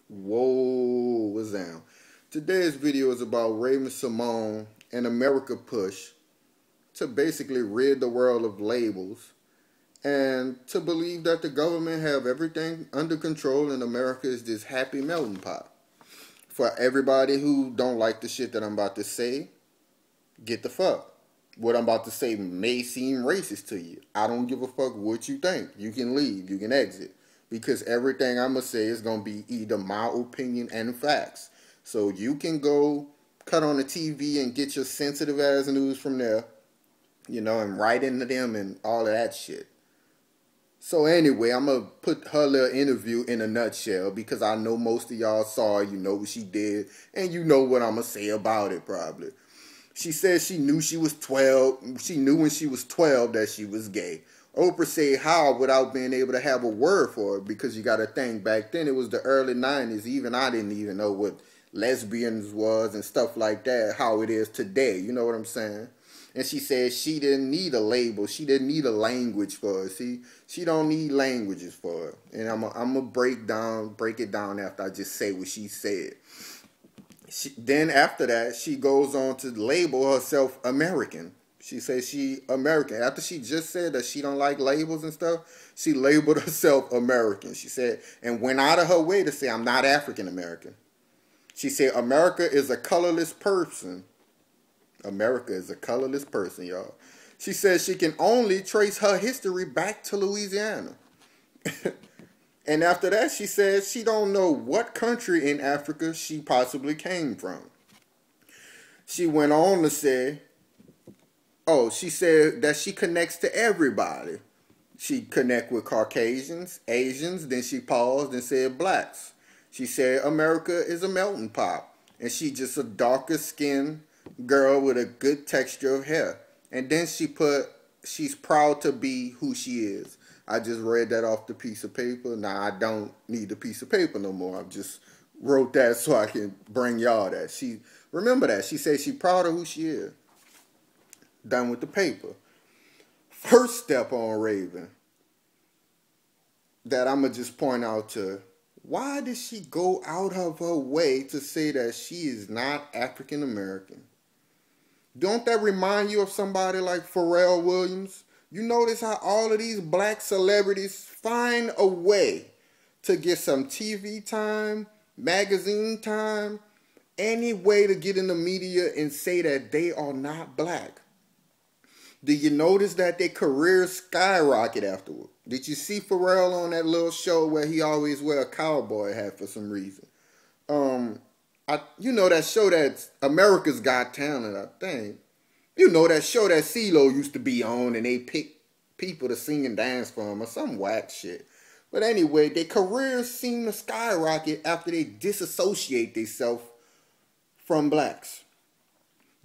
Whoa, what's down? Today's video is about Raven-Symoné and America push to basically rid the world of labels and to believe that the government have everything under control and America is this happy melting pot. For everybody who don't like the shit that I'm about to say, get the fuck. What I'm about to say may seem racist to you. I don't give a fuck what you think. You can leave. You can exit. Because everything I'm going to say is going to be either my opinion and facts. So you can go cut on the TV and get your sensitive ass news from there. You know, and write into them and all of that shit. So anyway, I'm going to put her little interview in a nutshell because I know most of y'all saw her. You know what she did. And you know what I'm going to say about it probably. She said she knew she was 12. She knew when she was 12 that she was gay. Oprah said how without being able to have a word for it, because you got to think back then it was the early 90s. Even I didn't even know what lesbians was and stuff like that, how it is today. You know what I'm saying? And she said she didn't need a label. She didn't need a language for it. See, she don't need languages for it. And I'm gonna break it down after I just say what she said. Then after that, she goes on to label herself American. She says she American. After she just said that she don't like labels and stuff, she labeled herself American. She said, and went out of her way to say, I'm not African American. She said, America is a colorless person. America is a colorless person, y'all. She says she can only trace her history back to Louisiana. And after that, she says she don't know what country in Africa she possibly came from. She went on to say, she said that she connects to everybody. She connect with Caucasians, Asians, then she paused and said blacks. She said America is a melting pot, and she just a darker skinned girl with a good texture of hair. And then she put, she's proud to be who she is. I just read that off the piece of paper. Now, I don't need the piece of paper no more. I just wrote that so I can bring y'all that. Remember that. She said she's proud of who she is. Done with the paper. First step on Raven that I'm going to just point out to, why did she go out of her way to say that she is not African American? Don't that remind you of somebody like Pharrell Williams? You notice how all of these black celebrities find a way to get some TV time, magazine time, any way to get in the media and say that they are not black. Do you notice that their careers skyrocket afterward? Did you see Pharrell on that little show where he always wear a cowboy hat for some reason? You know that show that's America's Got Talent, I think. You know that show that CeeLo used to be on and they pick people to sing and dance for him or some whack shit. But anyway, their careers seem to skyrocket after they disassociate themselves from blacks.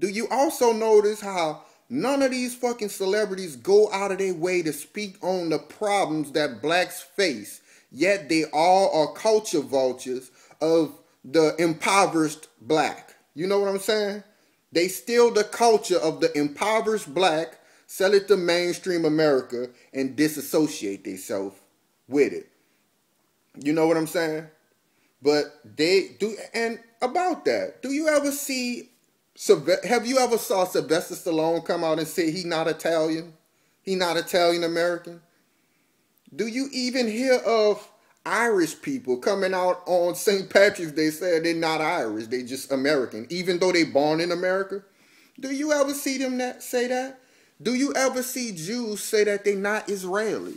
Do you also notice how none of these fucking celebrities go out of their way to speak on the problems that blacks face, yet they all are culture vultures of the impoverished black? You know what I'm saying? They steal the culture of the impoverished black, sell it to mainstream America, and disassociate themselves with it. You know what I'm saying? But they do, and about that, do you ever see, have you ever saw Sylvester Stallone come out and say he not Italian? He not Italian American? Do you even hear of Irish people coming out on St. Patrick's Day saying they're not Irish, they just American, even though they born in America? Do you ever see them say that? Do you ever see Jews say that they're not Israeli?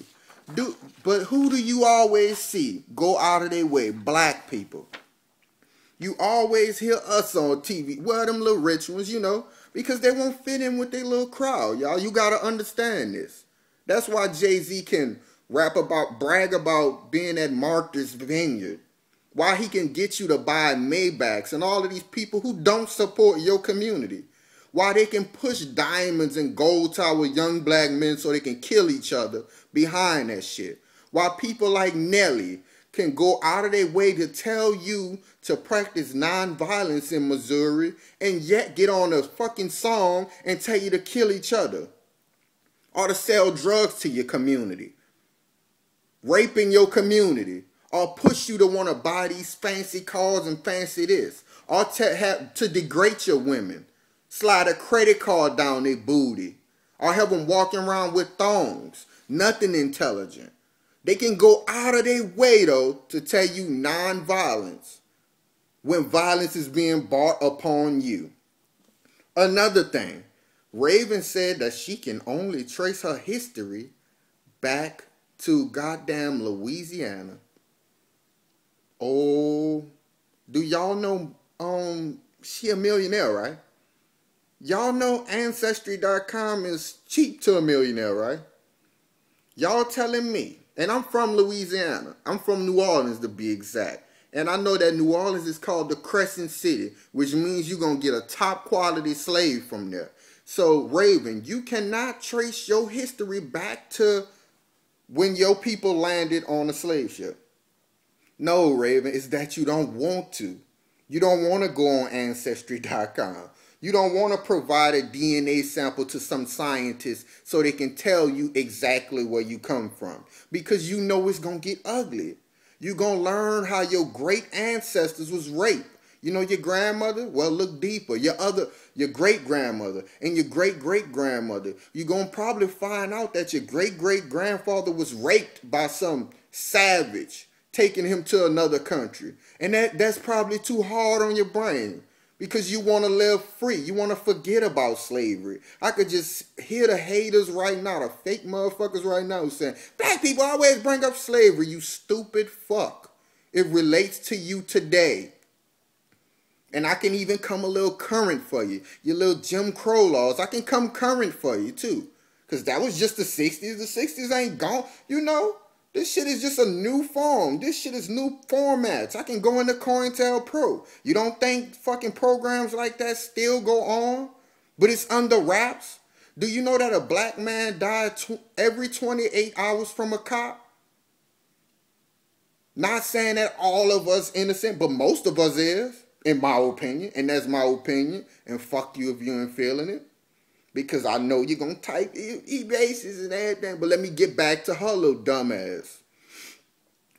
But who do you always see go out of their way? Black people. You always hear us on TV. Well, them little rich ones, you know, because they won't fit in with their little crowd, y'all. You got to understand this. That's why Jay-Z can brag about being at Martha's Vineyard. Why he can get you to buy Maybachs and all of these people who don't support your community. Why they can push diamonds and gold tower young black men so they can kill each other behind that shit. Why people like Nelly can go out of their way to tell you to practice nonviolence in Missouri and yet get on a fucking song and tell you to kill each other. Or to sell drugs to your community. Raping your community. or push you to want to buy these fancy cars and fancy this, or to degrade your women, slide a credit card down their booty, or have them walking around with thongs. Nothing intelligent. They can go out of their way, though, to tell you non-violence when violence is being brought upon you. Another thing, Raven said that she can only trace her history back to goddamn Louisiana. Oh, do y'all know she a millionaire, right? Y'all know Ancestry.com is cheap to a millionaire, right? Y'all telling me, and I'm from Louisiana. I'm from New Orleans to be exact. And I know that New Orleans is called the Crescent City, which means you're going to get a top quality slave from there. So, Raven, you cannot trace your history back to when your people landed on a slave ship. No, Raven, it's that you don't want to. You don't want to go on Ancestry.com. You don't want to provide a DNA sample to some scientists so they can tell you exactly where you come from. Because you know it's going to get ugly. You're going to learn how your great ancestors was raped. You know your grandmother? Well, look deeper. Your great-grandmother and your great-great-grandmother. You're going to probably find out that your great-great-grandfather was raped by some savage, taking him to another country. And that's probably too hard on your brain because you want to live free. You want to forget about slavery. I could just hear the haters right now, the fake motherfuckers right now saying, black people always bring up slavery, you stupid fuck. It relates to you today. And I can even come a little current for you. Your little Jim Crow laws, I can come current for you too. Because that was just the 60s. The 60s ain't gone. You know, this shit is just a new form. This shit is new formats. I can go into COINTELPRO. You don't think fucking programs like that still go on? But it's under wraps? Do you know that a black man died every 28 hours from a cop? Not saying that all of us innocent, but most of us is. In my opinion, and that's my opinion, and fuck you if you ain't feeling it. Because I know you're going to type e-bases and everything, but let me get back to her little dumbass.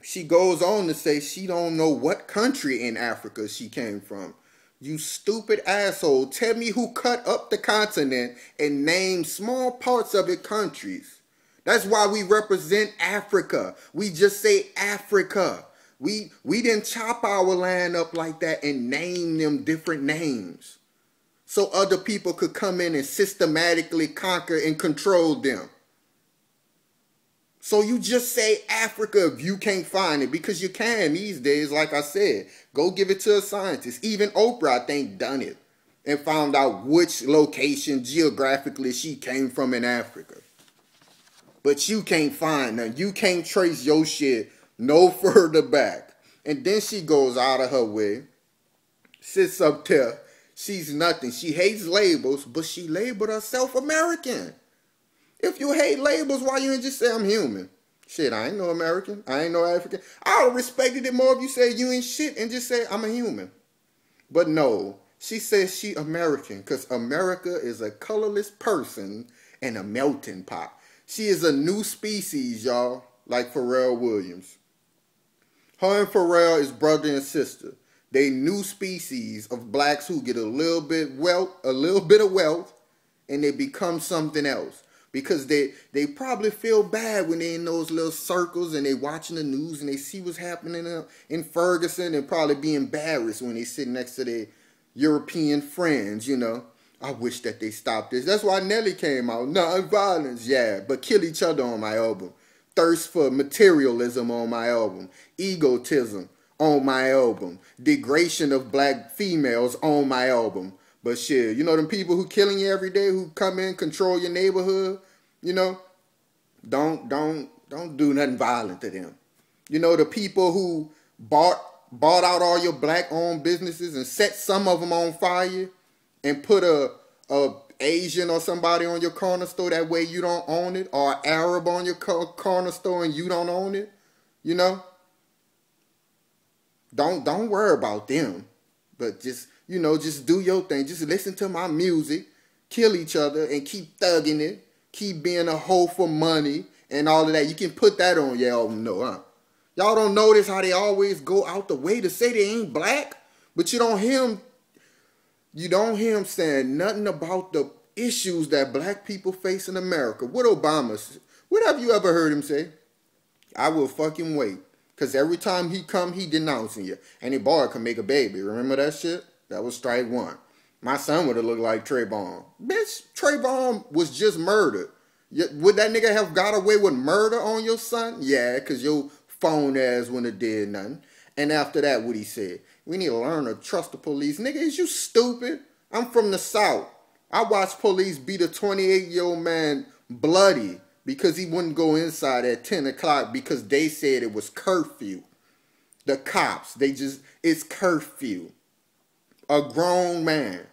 She goes on to say she don't know what country in Africa she came from. You stupid asshole, tell me who cut up the continent and named small parts of it countries. That's why we represent Africa. We just say Africa. We didn't chop our land up like that and name them different names so other people could come in and systematically conquer and control them. So you just say Africa if you can't find it, because you can these days, like I said. Go give it to a scientist. Even Oprah, I think, done it and found out which location geographically she came from in Africa. But you can't find them. You can't trace your shit no further back. And then she goes out of her way, sits up there. She's nothing. She hates labels, but she labeled herself American. If you hate labels, why you ain't just say I'm human? Shit, I ain't no American. I ain't no African. I would have respected it more if you say you ain't shit and just say I'm a human. But no, she says she American because America is a colorless person and a melting pot. She is a new species, y'all, like Pharrell Williams. Her and Pharrell is brother and sister. They new species of blacks who get a little bit of wealth, and they become something else. Because they probably feel bad when they're in those little circles and they watching the news and they see what's happening in Ferguson, and probably be embarrassed when they sit next to their European friends, you know. I wish that they stopped this. That's why Nelly came out. Non-violence, yeah, but kill each other on my album. Thirst for materialism on my album. Egotism on my album. Degradation of black females on my album. But shit, you know them people who killing you every day, who come in, control your neighborhood, you know, don't do nothing violent to them. You know, the people who bought out all your black-owned businesses and set some of them on fire and put a Asian or somebody on your corner store, that way you don't own it, or an Arab on your corner store and you don't own it, you know? Don't worry about them, but just, you know, just do your thing. Just listen to my music, kill each other, and keep thugging it, keep being a hoe for money and all of that. You can put that on your album, no, huh? Y'all don't notice how they always go out the way to say they ain't black? But you don't hear him saying nothing about the issues that black people face in America. What have you ever heard him say? I will fucking wait. Because every time he come, he denouncing you. Any boy can make a baby. Remember that shit? That was strike one. My son would have looked like Trayvon. Bitch, Trayvon was just murdered. Would that nigga have got away with murder on your son? Yeah, because your phone ass wouldn't have did nothing. And after that, what he said? We need to learn to trust the police. Nigga, is you stupid? I'm from the South. I watched police beat a 28-year-old man bloody because he wouldn't go inside at 10 o'clock because they said it was curfew. The cops, it's curfew. A grown man.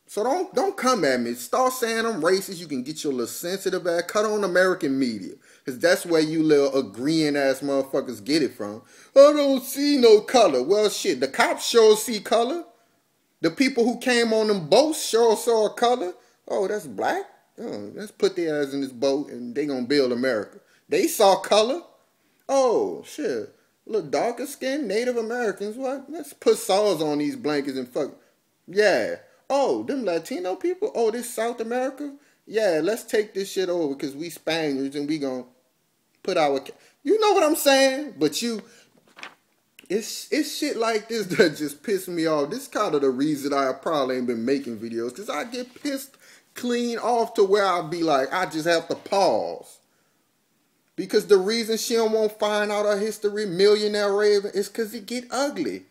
So don't come at me. Start saying I'm racist. You can get your little sensitive ass. Cut on American media. Because that's where you little agreeing ass motherfuckers get it from. I don't see no color. Well, shit, the cops sure see color. The people who came on them boats sure saw a color. Oh, that's black? Oh, let's put their ass in this boat and they gonna build America. They saw color. Oh, shit. Look, darker skinned Native Americans. What? Let's put saws on these blankets and fuck. Yeah. Oh, them Latino people? Oh, this South America? Yeah, let's take this shit over because we Spaniards and we gonna put our... You know what I'm saying? But it's shit like this that just piss me off. This kind of the reason I probably ain't been making videos because I get pissed clean off to where I'll be like, I just have to pause. Because the reason she don't want to find out her history, Millionaire Raven, is because it get ugly.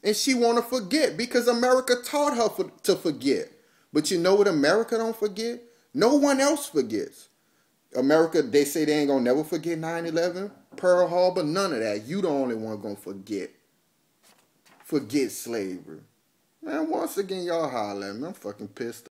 And she want to forget because America taught her to forget. But you know what America don't forget? No one else forgets. America, they say they ain't going to never forget 9/11, Pearl Harbor, none of that. You the only one going to forget. Forget slavery. Man, once again, y'all holler at me. I'm fucking pissed.